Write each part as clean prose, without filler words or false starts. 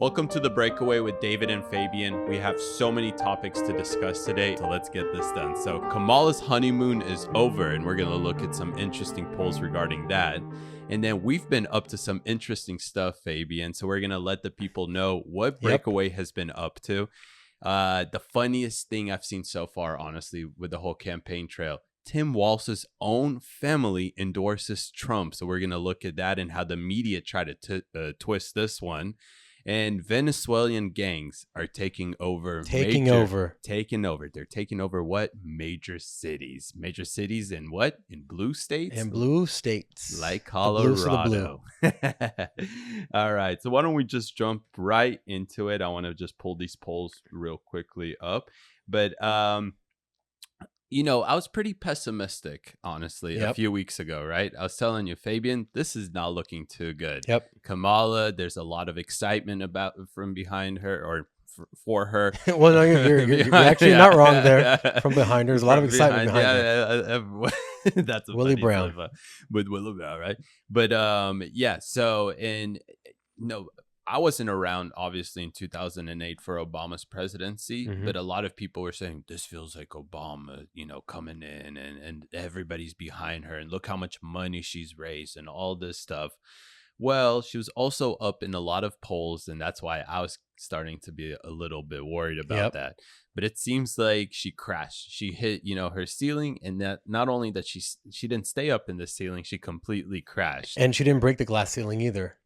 Welcome to The Breakaway with David and Fabian. We have so many topics to discuss today, so let's get this done. So Kamala's honeymoon is over, and we're going to look at some interesting polls regarding that. And then we've been up to some interesting stuff, Fabian, so we're going to let the people know what Breakaway has been up to. The funniest thing I've seen so far, honestly, with the whole campaign trail, Tim Walz's own family endorses Trump. So we're going to look at that and how the media try to twist this one. And Venezuelan gangs are taking over. They're taking over what? Major cities. Major cities in what? In blue states? In blue states. Like Colorado. All right. So why don't we just jump right into it? I want to just pull these polls real quickly up. But, I was pretty pessimistic, honestly, a few weeks ago, right? I was telling you, Fabian, this is not looking too good. Kamala, there's a lot of excitement from behind her or for her. Well, no, you're actually not wrong there. From behind her, there's a lot of excitement behind her. That's a Willie Brown. With Willie Brown, right? But I wasn't around, obviously, in 2008 for Obama's presidency, but a lot of people were saying, this feels like Obama, coming in and everybody's behind her and look how much money she's raised and all this stuff. Well, she was also up in a lot of polls, and that's why I was starting to be a little bit worried about that. But it seems like she crashed. She hit, her ceiling, and that not only that she didn't stay up in the ceiling, she completely crashed. And she didn't break the glass ceiling either.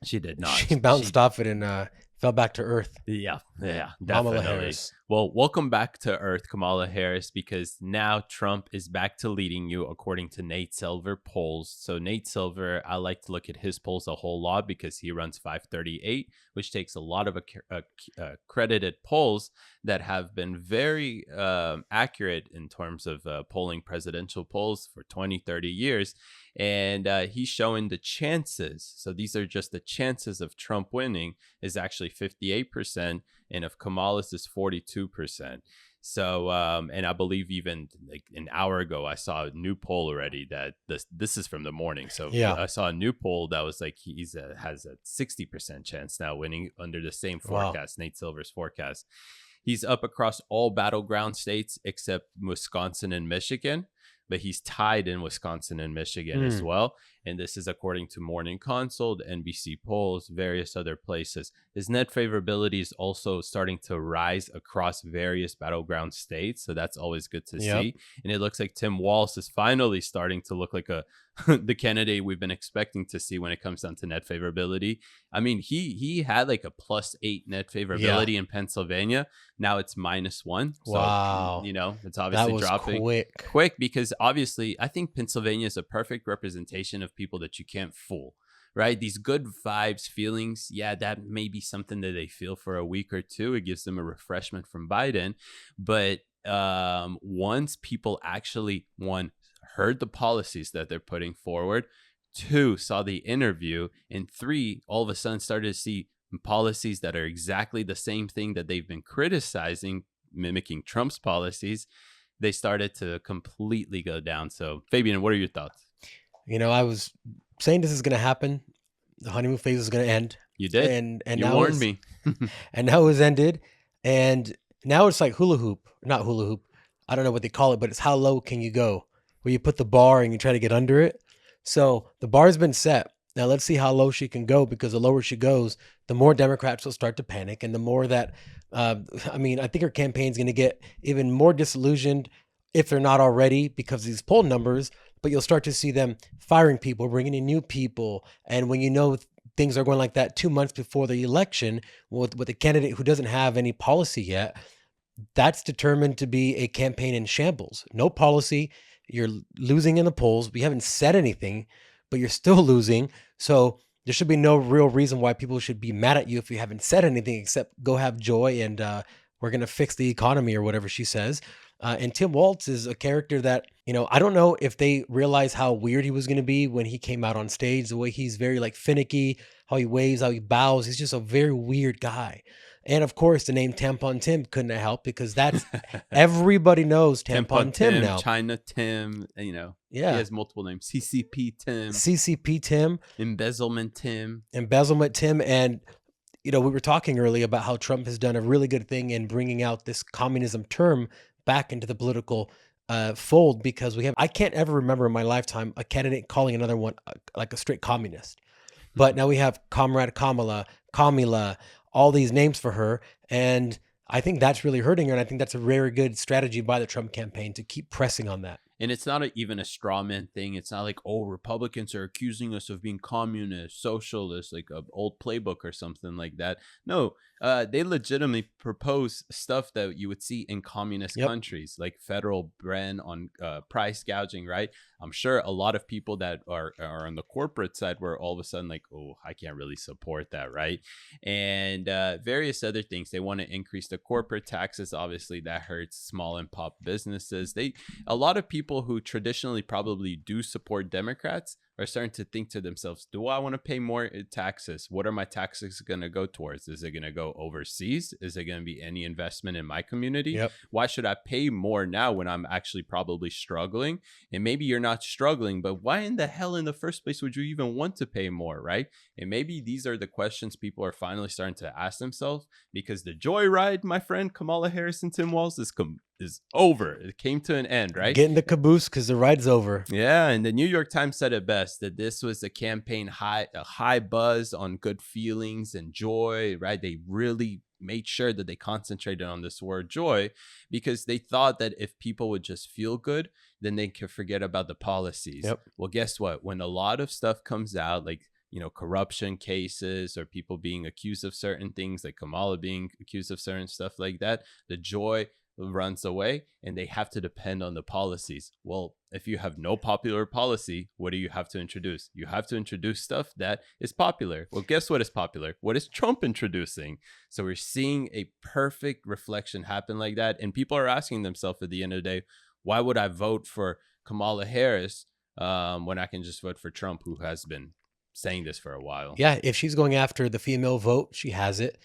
She did not. She bounced off it and fell back to earth. Yeah, definitely. Kamala Harris. Well, welcome back to Earth, Kamala Harris, because now Trump is back to leading you according to Nate Silver polls. So Nate Silver, I like to look at his polls a whole lot because he runs 538, which takes a lot of credited polls that have been very accurate in terms of polling presidential polls for 20, 30 years. And he's showing the chances. So these are just the chances of Trump winning is actually 58%. And of Kamala's is 42%. So, and I believe even like an hour ago, I saw a new poll already that this is from the morning. So I saw a new poll that was like has a 60% chance now winning under the same forecast, Nate Silver's forecast. He's up across all battleground states except Wisconsin and Michigan, but he's tied in Wisconsin and Michigan as well. And this is according to Morning Consult, NBC polls, various other places. His net favorability is also starting to rise across various battleground states. So that's always good to see. And it looks like Tim Walz is finally starting to look like the candidate we've been expecting to see when it comes down to net favorability. I mean, he had like a +8 net favorability in Pennsylvania. Now it's -1. So, wow. It's obviously that was dropping quick because obviously I think Pennsylvania is a perfect representation of people that you can't fool, right? These good vibes, feelings, that may be something that they feel for a week or two. It gives them a refreshment from Biden. But once people actually, one, heard the policies that they're putting forward, two, saw the interview, and three, all of a sudden started to see policies that are exactly the same thing that they've been criticizing, mimicking Trump's policies, they started to completely go down. So, Fabian, what are your thoughts? I was saying this is going to happen. The honeymoon phase is going to end. You did. And you warned me. And now it's ended. And now it's like not hula hoop. I don't know what they call it, but it's how low can you go? Where you put the bar and you try to get under it. So the bar's been set. Now let's see how low she can go, because the lower she goes, the more Democrats will start to panic. And the more that, I think her campaign's going to get even more disillusioned if they're not already because of these poll numbers. But you'll start to see them firing people, bringing in new people. And when things are going like that 2 months before the election with a candidate who doesn't have any policy yet, that's determined to be a campaign in shambles. No policy. You're losing in the polls. We haven't said anything, but you're still losing. So there should be no real reason why people should be mad at you if you haven't said anything except go have joy and we're going to fix the economy or whatever she says. And Tim Walz is a character that, I don't know if they realize how weird he was going to be when he came out on stage, the way he's very finicky, how he waves, how he bows. He's just a very weird guy. And of course, the name Tampon Tim couldn't have helped, because that's everybody knows Tampon Tim now. China Tim, he has multiple names. CCP Tim. CCP Tim. Embezzlement Tim. And we were talking earlier about how Trump has done a really good thing in bringing out this communism term back into the political fold, because I can't ever remember in my lifetime a candidate calling another one like a straight communist. But now we have Comrade Kamala, all these names for her. And I think that's really hurting her. And I think that's a very good strategy by the Trump campaign to keep pressing on that. And it's not even a straw man thing. It's not like, oh, Republicans are accusing us of being communist, socialist, like an old playbook or something like that. No, they legitimately propose stuff that you would see in communist countries, like federal ban on price gouging, right? I'm sure a lot of people that are on the corporate side were all of a sudden like, oh, I can't really support that, right? And various other things. They want to increase the corporate taxes. Obviously, that hurts small and pop businesses. A lot of people who traditionally probably do support Democrats are starting to think to themselves, do I want to pay more taxes? What are my taxes going to go towards? Is it going to go overseas? Is it going to be any investment in my community? Yep. Why should I pay more now when I'm actually probably struggling? And maybe you're not struggling, but why in the hell in the first place would you even want to pay more, right? And maybe these are the questions people are finally starting to ask themselves, because the joyride, my friend, Kamala Harris and Tim Walz is over. It came to an end, right? Get in the caboose because the ride's over. Yeah, and the New York Times said it best, that this was a campaign a high buzz on good feelings and joy, right? They really made sure that they concentrated on this word joy, because they thought that if people would just feel good, then they could forget about the policies. Yep. Well, guess what? When a lot of stuff comes out, like corruption cases or people being accused of certain things, like Kamala being accused of certain stuff like that, the joy runs away and they have to depend on the policies. Well, if you have no popular policy, what do you have to introduce? You have to introduce stuff that is popular. Well, guess what is popular? What is Trump introducing? So we're seeing a perfect reflection happen like that. And people are asking themselves at the end of the day, why would I vote for Kamala Harris when I can just vote for Trump, who has been saying this for a while? Yeah, if she's going after the female vote, she has it.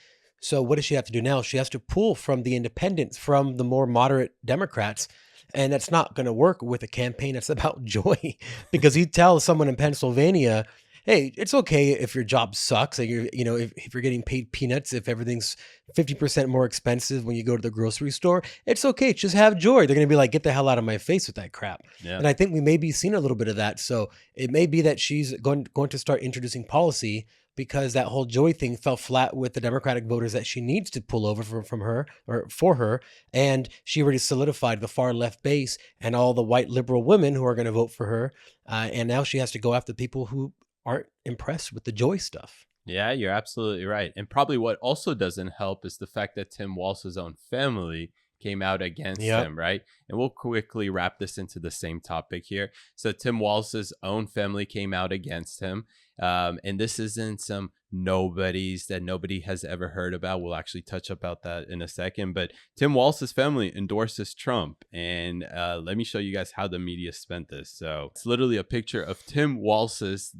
So what does she have to do now? She has to pull from the independents, from the more moderate Democrats. And that's not going to work with a campaign that's about joy, because you tell someone in Pennsylvania, hey, it's okay if your job sucks, and if you're getting paid peanuts, if everything's 50% more expensive when you go to the grocery store, it's okay. Just have joy. They're going to be like, get the hell out of my face with that crap. Yeah. And I think we may be seeing a little bit of that. So it may be that she's going to start introducing policy, because that whole joy thing fell flat with the Democratic voters that she needs to pull over from her, or for her. And she already solidified the far left base and all the white liberal women who are going to vote for her. And now she has to go after people who aren't impressed with the joy stuff. Yeah, you're absolutely right. And probably what also doesn't help is the fact that Tim Walz's own family came out against him, right? And we'll quickly wrap this into the same topic here. So Tim Walz's own family came out against him. And this isn't some nobodies that nobody has ever heard about. We'll actually touch about that in a second. But Tim Walz's family endorses Trump. And let me show you guys how the media spent this. So it's literally a picture of Tim Walz's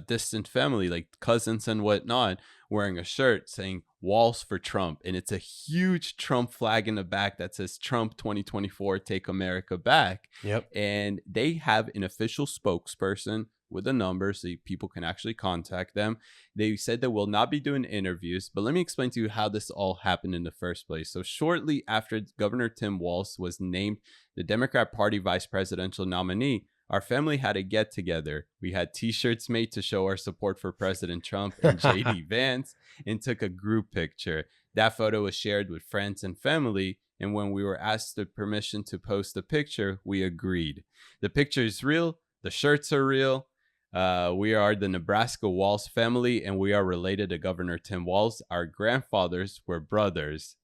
distant family, like cousins and whatnot, wearing a shirt saying Walz for Trump. And it's a huge Trump flag in the back that says Trump 2024, take America back. Yep. And they have an official spokesperson with a number so people can actually contact them. They said they will not be doing interviews, but let me explain to you how this all happened in the first place. So shortly after Governor Tim Walz was named the Democrat Party vice presidential nominee, our family had a get together. We had t-shirts made to show our support for President Trump and JD Vance, and took a group picture. That photo was shared with friends and family. And when we were asked the permission to post the picture, we agreed. The picture is real. The shirts are real. We are the Nebraska Walz family, and we are related to Governor Tim Walz. Our grandfathers were brothers.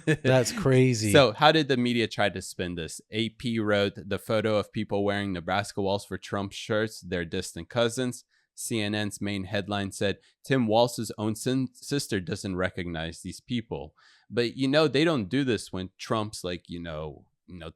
That's crazy. So how did the media try to spin this? AP wrote the photo of people wearing Nebraska Walz for Trump shirts, their distant cousins. CNN's main headline said, Tim Walz's own sister doesn't recognize these people. But, they don't do this when Trump's like,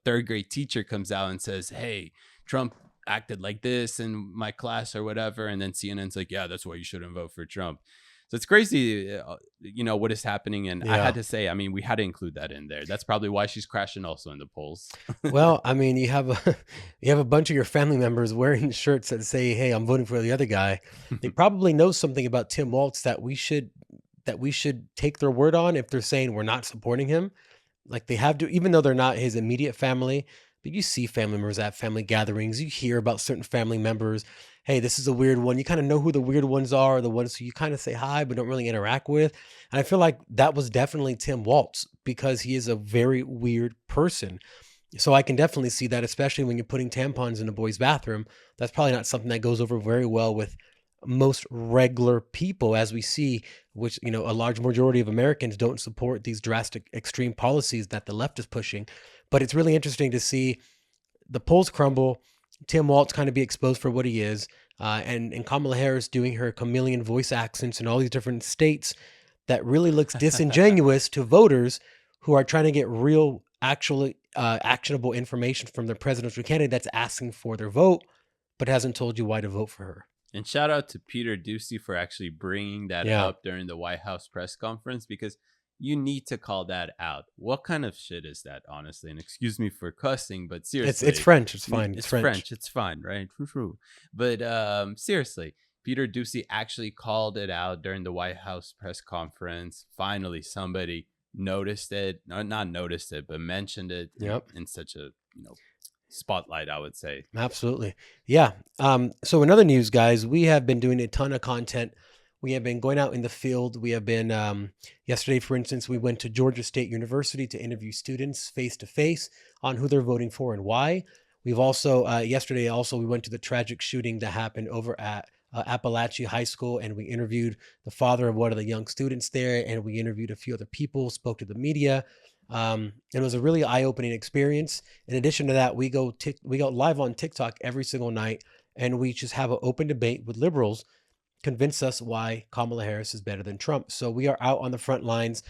third grade teacher comes out and says, hey, Trump acted like this in my class or whatever. And then CNN's like, yeah, that's why you shouldn't vote for Trump. So it's crazy, what is happening. And I had to say, we had to include that in there. That's probably why she's crashing also in the polls. Well, you have a bunch of your family members wearing shirts that say, hey, I'm voting for the other guy. They probably know something about Tim Walz that we should that we should take their word on if they're saying we're not supporting him. Like they have to, even though they're not his immediate family, but you see family members at family gatherings. You hear about certain family members. Hey, this is a weird one. You kind of know who the weird ones are, the ones who you kind of say hi but don't really interact with. And I feel like that was definitely Tim Waltz because he is a very weird person. So I can definitely see that, especially when you're putting tampons in a boy's bathroom. That's probably not something that goes over very well with most regular people, as we see, which, a large majority of Americans don't support these drastic extreme policies that the left is pushing. But it's really interesting to see the polls crumble, Tim Waltz kind of be exposed for what he is, and Kamala Harris doing her chameleon voice accents in all these different states that really looks disingenuous to voters who are trying to get real, actually actionable information from their presidential candidate that's asking for their vote, but hasn't told you why to vote for her. And shout out to Peter Ducey for actually bringing that up during the White House press conference, because you need to call that out. What kind of shit is that, honestly? And excuse me for cussing, but seriously. It's French. It's fine. It's French. It's fine, right? True. But seriously, Peter Ducey actually called it out during the White House press conference. Finally, somebody noticed it. Not noticed it, but mentioned it in such a, spotlight, I would say. Absolutely. Yeah. So in other news, guys, we have been doing a ton of content. We have been going out in the field. We have been, yesterday, for instance, we went to Georgia State University to interview students face to face on who they're voting for and why. We've also, yesterday, we went to the tragic shooting that happened over at Appalachia High School, and we interviewed the father of one of the young students there, and we interviewed a few other people, spoke to the media. It was a really eye-opening experience. In addition to that, we go live on TikTok every single night, and we just have an open debate with liberals, convince us why Kamala Harris is better than Trump. So we are out on the front lines,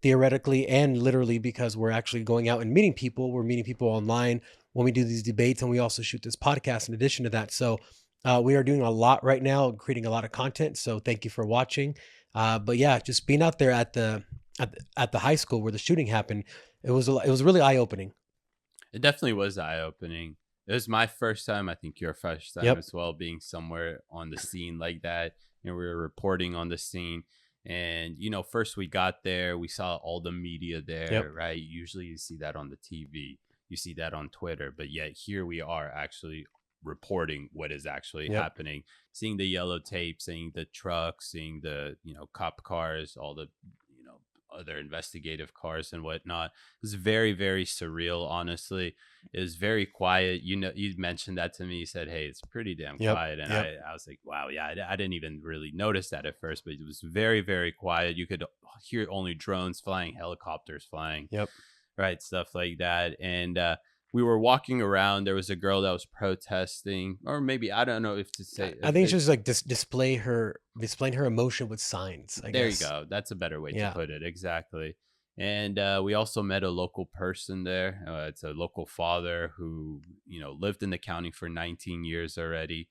theoretically and literally, because we're actually going out and meeting people. We're meeting people online when we do these debates, and we also shoot this podcast in addition to that. So we are doing a lot right now, creating a lot of content. So thank you for watching. But yeah, just being out there at the high school where the shooting happened, it was really eye-opening. It definitely was eye-opening. It was my first time. I think your first time as well, being somewhere on the scene like that. We were reporting on the scene, and first we got there, we saw all the media there, right? Usually you see that on the TV, you see that on Twitter, but yet here we are actually reporting what is actually happening, seeing the yellow tape, seeing the trucks, seeing the cop cars, all the other investigative cars and whatnot. It was very, very surreal, honestly. It was very quiet. You mentioned that to me. You said, hey, it's pretty damn quiet. And I was like, wow, yeah, I didn't even really notice that at first, but it was very, very quiet. You could hear only drones flying, helicopters flying, right, stuff like that. And we were walking around. There was a girl that was protesting, or maybe, I don't know if to say. I think it's just like displaying her emotion with signs. I guess. You go. That's a better way to put it. Exactly. And we also met a local person there. It's a local father who, lived in the county for 19 years already.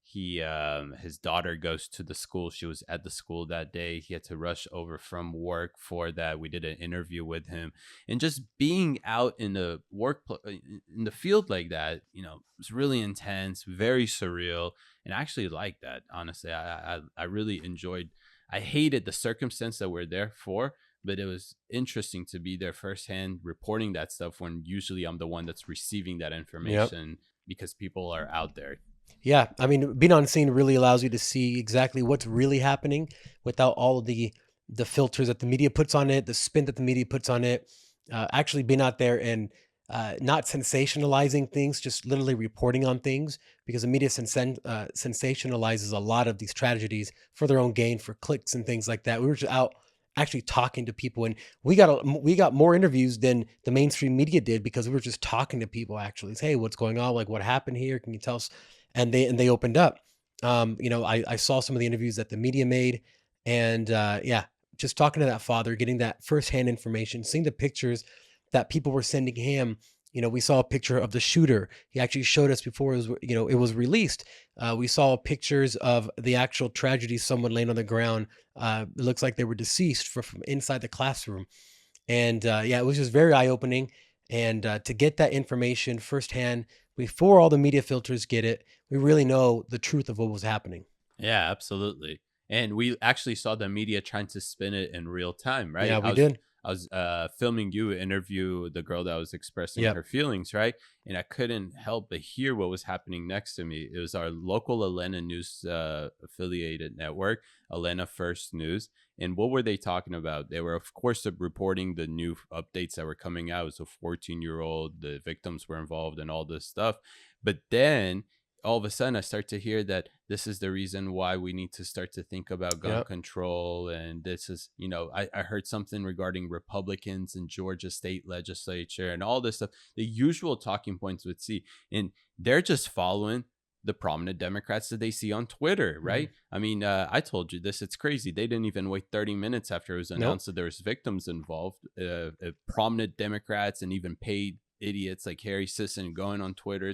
His daughter goes to the school. She was at the school that day. He had to rush over from work for that. We did an interview with him, and just being out in the in the field like that, was really intense, very surreal, and I actually liked that. Honestly, I really enjoyed. I hated the circumstance that we're there for, but it was interesting to be there firsthand, reporting that stuff when usually I'm the one that's receiving that information because people are out there. Yeah, I mean, being on scene really allows you to see exactly what's really happening without all of the filters that the media puts on it, the spin that the media puts on it. Actually being out there and not sensationalizing things, just literally reporting on things, because the media sensationalizes a lot of these tragedies for their own gain, for clicks and things like that. We were just out actually talking to people, and we got more interviews than the mainstream media did, because we were just talking to people. Actually, hey, what's going on? Like, what happened here? Can you tell us? And they opened up. I saw some of the interviews that the media made, and just talking to that father, getting that firsthand information, seeing the pictures that people were sending him. We saw a picture of the shooter. He actually showed us before it was released. We saw pictures of the actual tragedy, someone laying on the ground. It looks like they were deceased from inside the classroom. And it was just very eye-opening. And to get that information firsthand before all the media filters get it, we really know the truth of what was happening. Yeah, absolutely. And we actually saw the media trying to spin it in real time, right? Yeah, we did. I was filming you interview the girl that was expressing Yep. her feelings, right? And I couldn't help but hear what was happening next to me. It was our local Atlanta news affiliated network, Atlanta First News. And what were they talking about? They were, of course, reporting the new updates that were coming out. It was a 14-year-old, the victims were involved, and all this stuff. But then all of a sudden I start to hear that this is the reason why we need to start to think about gun Yep. control. And this is, I heard something regarding Republicans in Georgia state legislature and all this stuff, the usual talking points would see. And they're just following the prominent Democrats that they see on Twitter, right? I mean, I told you this, it's crazy. They didn't even wait 30 minutes after it was announced that there was victims involved. Prominent Democrats and even paid idiots like Harry Sisson going on Twitter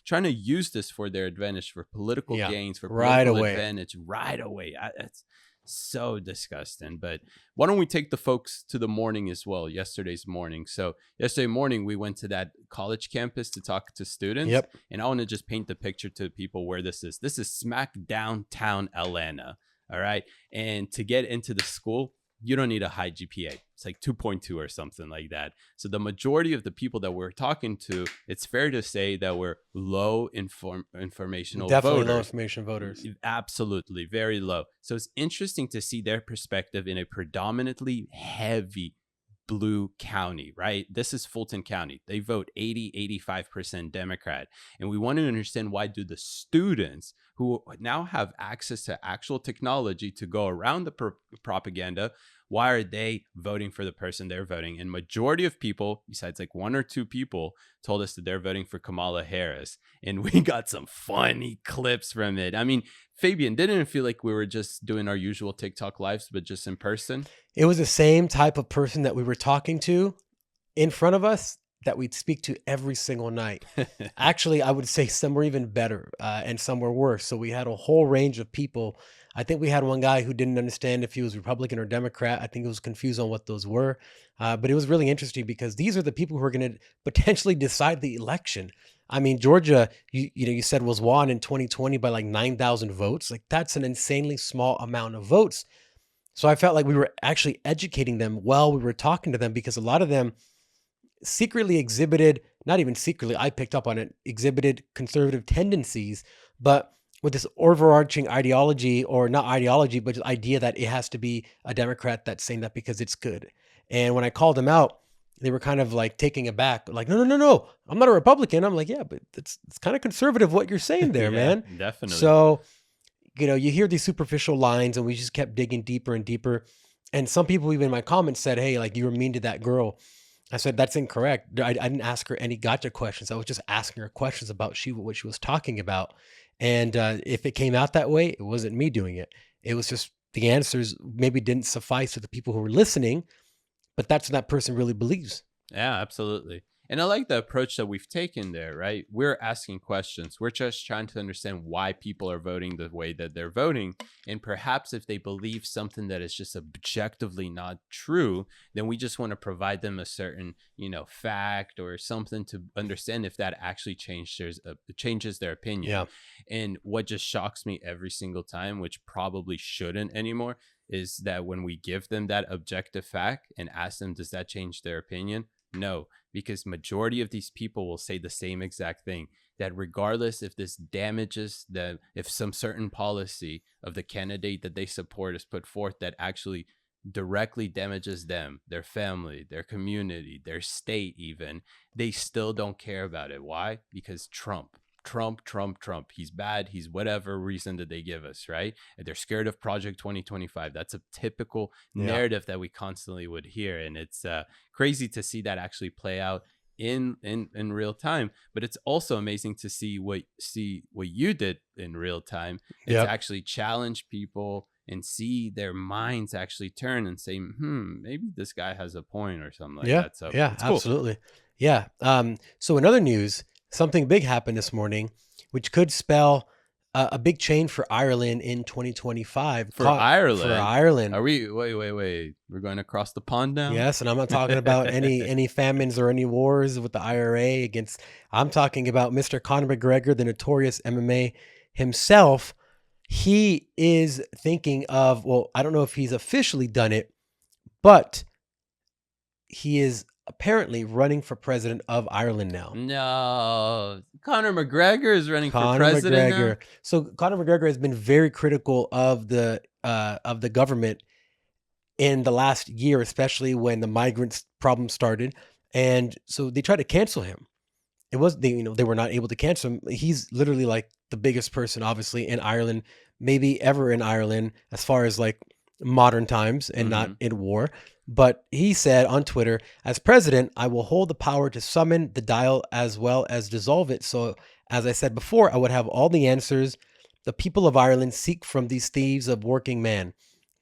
trying to use this for their advantage, for political gains, for political advantage right away. It's so disgusting. But why don't we take the folks to the morning as well, yesterday's morning. So yesterday morning, we went to that college campus to talk to students. Yep. And I want to just paint the picture to people where this is. This is smack downtown Atlanta. All right. And to get into the school, you don't need a high GPA. It's like 2.2 or something like that. So the majority of the people that we're talking to, it's fair to say that we're low informational Definitely voters. low information voters. Absolutely. Very low. So it's interesting to see their perspective in a predominantly heavy blue county, right? This is Fulton County. They vote 85% Democrat. And we want to understand, why do the students who now have access to actual technology to go around the propaganda, why are they voting for the person they're voting? And majority of people, besides like one or two people, told us that they're voting for Kamala Harris. And we got some funny clips from it. I mean, Fabian, didn't it feel like we were just doing our usual TikTok lives, but just in person? It was the same type of person that we were talking to in front of us that we'd speak to every single night. Actually, I would say some were even better and some were worse. So we had a whole range of people. I think we had one guy who didn't understand if he was Republican or Democrat. I think he was confused on what those were. But it was really interesting because these are the people who are going to potentially decide the election. I mean, Georgia, you said was won in 2020 by like 9,000 votes. Like, that's an insanely small amount of votes. So I felt like we were actually educating them while we were talking to them, because a lot of them secretly exhibited, not even secretly, I picked up on it, exhibited conservative tendencies, but with this overarching ideology, or not ideology, but just idea that it has to be a Democrat that's saying that because it's good. And when I called them out, they were kind of like taking it back, like, no, I'm not a Republican. I'm like, yeah, but it's kind of conservative what you're saying there, man. Definitely. So, you hear these superficial lines, and we just kept digging deeper and deeper. And some people even in my comments said, hey, like, you were mean to that girl. I said, that's incorrect. I didn't ask her any gotcha questions. I was just asking her questions about what she was talking about. And if it came out that way, it wasn't me doing it. It was just the answers maybe didn't suffice to the people who were listening, but that's what that person really believes. Yeah, absolutely. And I like the approach that we've taken there, right? We're asking questions. We're just trying to understand why people are voting the way that they're voting. And perhaps if they believe something that is just objectively not true, then we just want to provide them a certain, fact or something to understand if that actually changes their opinion. Yeah. And what just shocks me every single time, which probably shouldn't anymore, is that when we give them that objective fact and ask them, does that change their opinion? No, because majority of these people will say the same exact thing, that regardless if this damages them, if some certain policy of the candidate that they support is put forth that actually directly damages them, their family, their community, their state even, they still don't care about it. Why? Because Trump. He's bad. He's whatever reason that they give us, right? And they're scared of Project 2025. That's a typical narrative that we constantly would hear. And it's crazy to see that actually play out in real time. But it's also amazing to see what you did in real time, and to actually challenge people and see their minds actually turn and say, maybe this guy has a point or something like that. So yeah, it's cool. Absolutely. Yeah. So in other news, something big happened this morning, which could spell a big change for Ireland in 2025. For Ireland? For Ireland. Are we, wait. We're going across the pond now? Yes, and I'm not talking about any famines or any wars with the IRA against, I'm talking about Mr. Conor McGregor, the notorious MMA himself. He is thinking of, well, I don't know if he's officially done it, but he is apparently running for president of Ireland now. No, Conor McGregor is running for Conor president now. McGregor. So Conor McGregor has been very critical of the government in the last year, especially when the migrants problem started, and so they tried to cancel him. It was they were not able to cancel him. He's literally like the biggest person, obviously, in Ireland, maybe ever in Ireland, as far as like modern times and not in war. But he said on Twitter, as president, I will hold the power to summon the dial as well as dissolve it. So, as I said before, I would have all the answers the people of Ireland seek from these thieves of working man,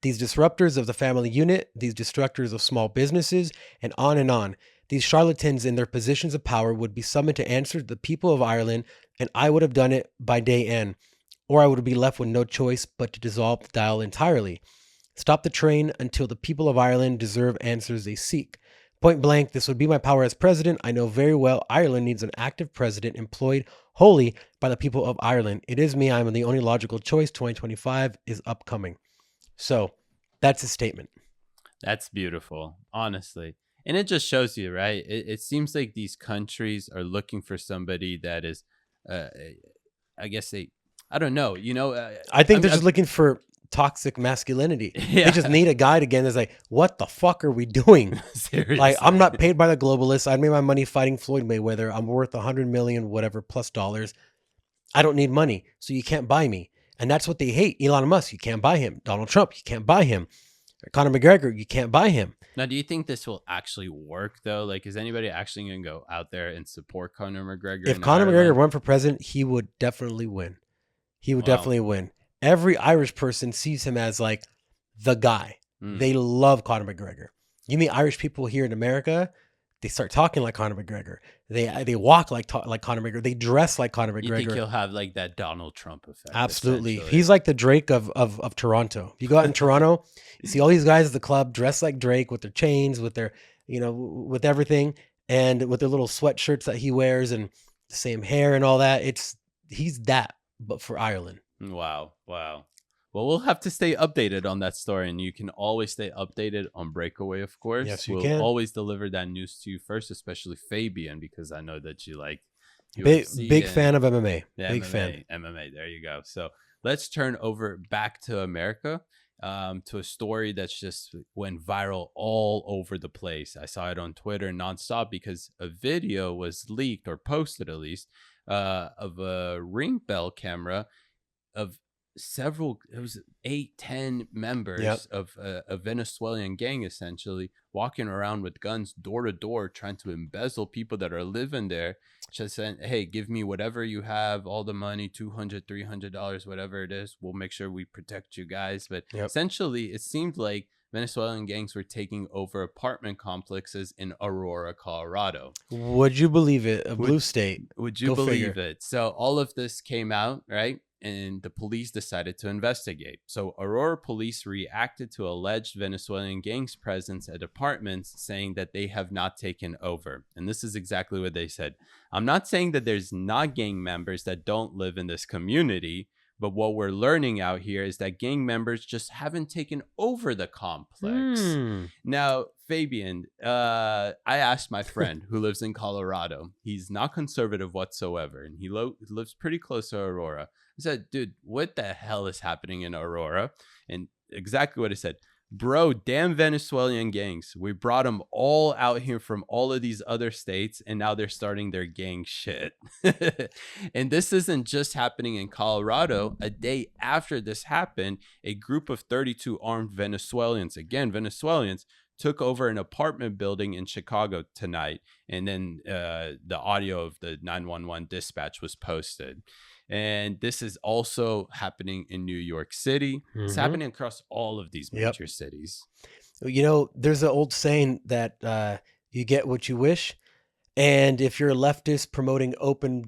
these disruptors of the family unit, these destructors of small businesses, and on and on. These charlatans in their positions of power would be summoned to answer the people of Ireland, and I would have done it by day end, or I would be left with no choice but to dissolve the dial entirely. Stop the train until the people of Ireland deserve answers they seek. Point blank, this would be my power as president. I know very well Ireland needs an active president employed wholly by the people of Ireland. It is me. I am the only logical choice. 2025 is upcoming. So that's his statement. That's beautiful, honestly. And it just shows you, right? It seems like these countries are looking for somebody that is, uh, I guess I don't know, I think they're just looking for toxic masculinity. Yeah. They just need a guy again that's like, what the fuck are we doing? Seriously. Like, I'm not paid by the globalists. I made my money fighting Floyd Mayweather. I'm worth 100 million, whatever, plus dollars. I don't need money, so you can't buy me. And that's what they hate. Elon Musk, you can't buy him. Donald Trump, you can't buy him. Conor McGregor, you can't buy him. Now, do you think this will actually work, though? Like, is anybody actually going to go out there and support Conor McGregor? If Conor McGregor run for president, he would definitely win. He would definitely win. Every Irish person sees him as like the guy. They love Conor McGregor. You meet Irish people here in America, they start talking like Conor McGregor. They walk like Conor McGregor. They dress like Conor McGregor. You think he'll have like that Donald Trump effect? Absolutely. He's like the Drake of Toronto. If you go out in Toronto, you see all these guys at the club dressed like Drake with their chains, with their, with everything, and with their little sweatshirts that he wears and the same hair and all that. He's that, but for Ireland. Wow. Well, we'll have to stay updated on that story, and you can always stay updated on Breakaway, of course. Yes, you we'll can. always deliver that news to you first, especially Fabian, because I know that you like big fan of MMA. Yeah, big MMA, fan. MMA. There you go. So let's turn over back to America, to a story that's just went viral all over the place. I saw it on Twitter nonstop because a video was leaked or posted, at least, of a ring bell camera of several, it was 8-10 members of a Venezuelan gang, essentially walking around with guns door to door, trying to embezzle people that are living there, just saying, hey, give me whatever you have, all the money, $200-$300, whatever it is, we'll make sure we protect you guys. But essentially it seemed like Venezuelan gangs were taking over apartment complexes in Aurora, Colorado. Would you believe it? A blue state. Would you believe it? So all of this came out, right? And the police decided to investigate. So Aurora police reacted to alleged Venezuelan gangs' presence at apartments, saying that they have not taken over. And this is exactly what they said. I'm not saying that there's not gang members that don't live in this community, but what we're learning out here is that gang members just haven't taken over the complex. Now, Fabian, I asked my friend who lives in Colorado. He's not conservative whatsoever, and he lives pretty close to Aurora. I said, dude, what the hell is happening in Aurora? And exactly what he said. Bro, damn Venezuelan gangs. We brought them all out here from all of these other states, and now they're starting their gang shit. And this isn't just happening in Colorado. A day after this happened, a group of 32 armed Venezuelans, again, Venezuelans, took over an apartment building in Chicago tonight. And then the audio of the 911 dispatch was posted. And this is also happening in New York City. It's happening across all of these major cities. There's an old saying that you get what you wish. And if you're a leftist promoting open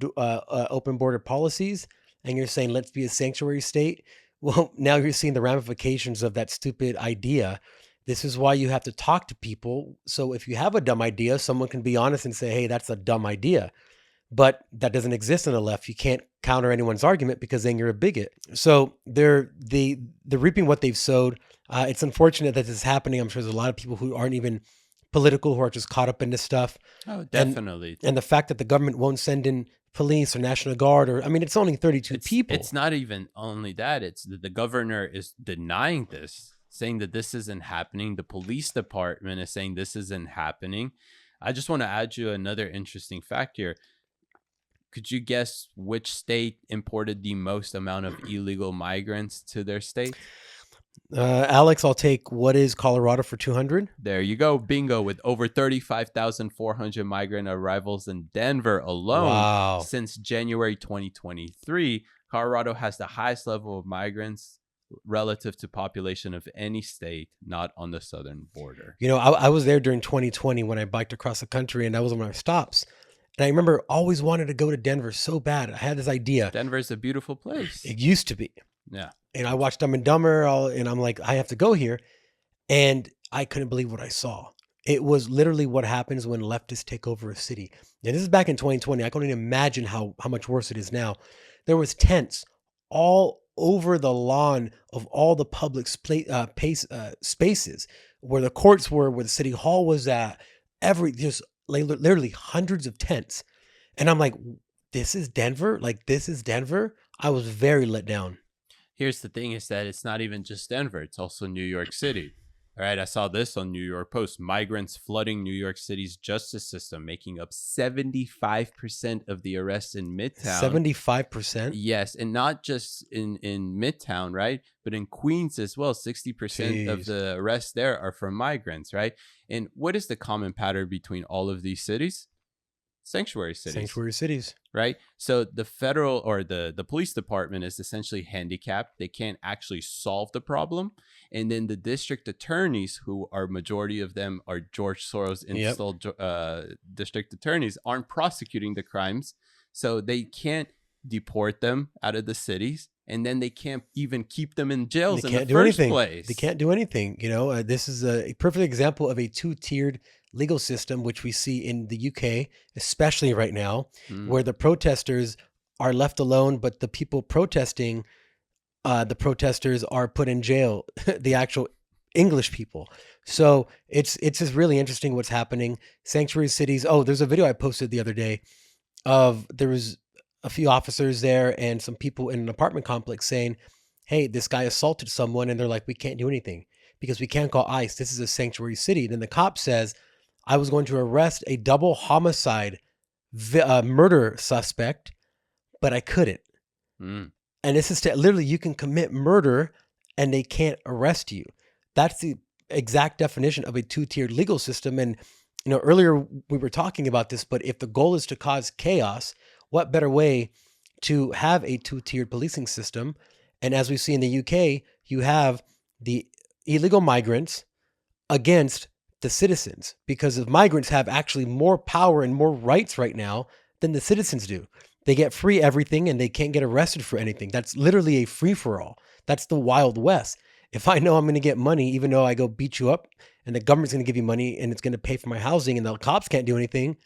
border policies and you're saying, let's be a sanctuary state, well, now you're seeing the ramifications of that stupid idea. This is why you have to talk to people. So if you have a dumb idea, someone can be honest and say, hey, that's a dumb idea. but that doesn't exist on the left. You can't counter anyone's argument because then you're a bigot. So they're reaping what they've sowed. It's unfortunate that this is happening. I'm sure there's a lot of people who aren't even political who are just caught up in this stuff. Oh, and definitely. and the fact that the government won't send in police or National Guard, or I mean, it's only 32 people. It's not even only that. It's the governor is denying this, saying that this isn't happening. The police department is saying this isn't happening. I just want to add you another interesting fact here. Could you guess which state imported the most amount of illegal migrants to their state? Alex, I'll take what is Colorado for 200. There you go. Bingo. With over 35,400 migrant arrivals in Denver alone. Wow. Since January 2023, Colorado has the highest level of migrants relative to population of any state not on the southern border. You know, I was there during 2020 when I biked across the country, and that was one of my stops. And I remember always wanted to go to Denver so bad. I had this idea. Denver is a beautiful place. It used to be. Yeah. And I watched Dumb and Dumber, and I'm like, I have to go here. And I couldn't believe what I saw. It was literally what happens when leftists take over a city. And this is back in 2020. I couldn't even imagine how much worse it is now. There was tents all over the lawn of all the public spaces where the courts were, where the city hall was at. There's literally hundreds of tents. And I'm like, this is Denver? Like, this is Denver? I was very let down. Here's the thing is that it's not even just Denver. It's also New York City. All right. I saw this on New York Post. Migrants flooding New York City's justice system, making up 75% of the arrests in Midtown. 75%? Yes. And not just in Midtown, right? But in Queens as well. 60% of the arrests there are from migrants, right? And what is the common pattern between all of these cities? Sanctuary cities. Sanctuary cities. Right? So the federal or the police department is essentially handicapped. They can't actually solve the problem. And then the district attorneys, who are majority of them are George Soros installed district attorneys, aren't prosecuting the crimes. So they can't deport them out of the cities. And then they can't even keep them in jails in the first place. They can't do anything. You know, this is a perfect example of a two-tiered legal system, which we see in the UK, especially right now, where the protesters are left alone, but the people protesting, the protesters are put in jail, the actual English people. So it's just really interesting what's happening. Sanctuary cities. Oh, there's a video I posted the other day of there was a few officers there and some people in an apartment complex saying, hey, this guy assaulted someone. And they're like, we can't do anything because we can't call ICE. This is a sanctuary city. Then the cop says, I was going to arrest a double homicide murder suspect, but I couldn't. And this is literally, you can commit murder and they can't arrest you. That's the exact definition of a two-tiered legal system. And, you know, earlier we were talking about this, but if the goal is to cause chaos, what better way to have a two-tiered policing system? And as we see in the UK, you have the illegal migrants against the citizens, because the migrants have actually more power and more rights right now than the citizens do. They get free everything and they can't get arrested for anything. That's literally a free-for-all. That's the Wild West. If I know I'm going to get money, even though I go beat you up and the government's going to give you money and it's going to pay for my housing and the cops can't do anything,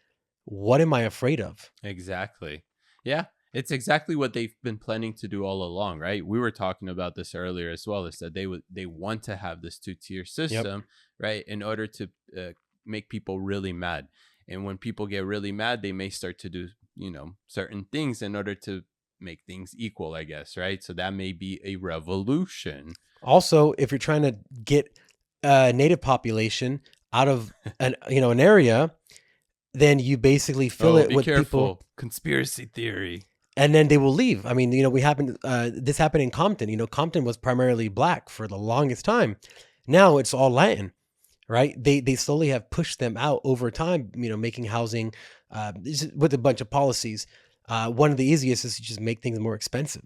what am I afraid of? Exactly. Yeah. It's exactly what they've been planning to do all along, right? We were talking about this earlier as well, is that they want to have this two-tier system, right, in order to make people really mad. And when people get really mad, they may start to do, you know, certain things in order to make things equal, I guess, right? So that may be a revolution. Also, if you're trying to get native population out of an area, then you basically fill it with people. Conspiracy theory. And then they will leave. I mean, you know, this happened in Compton. You know, Compton was primarily black for the longest time. Now it's all Latin, right? They slowly have pushed them out over time, you know, making housing with a bunch of policies. One of the easiest is to just make things more expensive.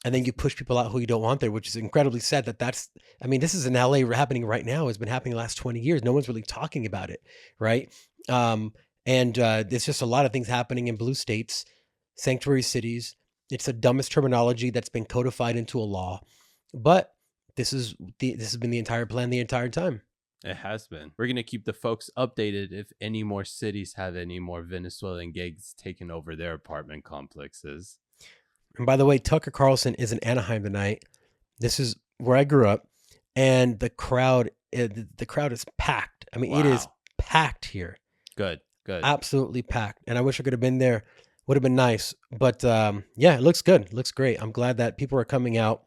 And then you push people out who you don't want there, which is incredibly sad I mean, this is in LA happening right now. It's been happening the last 20 years. No one's really talking about it, right? And there's just a lot of things happening in blue states. Sanctuary cities. It's the dumbest terminology that's been codified into a law, but this has been the entire plan the entire time. It has been. We're going to keep the folks updated if any more cities have any more Venezuelan gangs taking over their apartment complexes. And by the way, Tucker Carlson is in Anaheim tonight. This is where I grew up, and the crowd is packed. I mean, it is Wow. packed here, Good, good. absolutely packed. And I wish I could have been there. Would have been nice, but yeah, it looks good. It looks great. I'm glad that people are coming out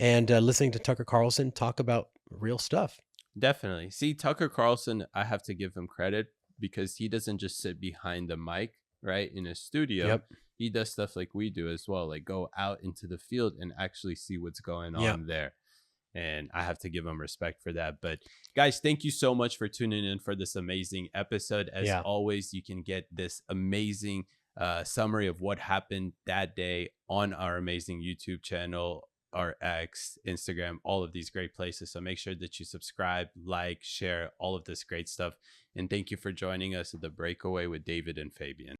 and listening to Tucker Carlson talk about real stuff. Definitely. See, Tucker Carlson, I have to give him credit because he doesn't just sit behind the mic, right, in a studio. Yep. He does stuff like we do as well, like go out into the field and actually see what's going Yep. on there. And I have to give him respect for that. But guys, thank you so much for tuning in for this amazing episode. As Yeah. always, you can get this amazing summary of what happened that day on our amazing YouTube channel, our X, Instagram, all of these great places. So make sure that you subscribe, like, share all of this great stuff. And thank you for joining us at the Breakaway with David and Fabian.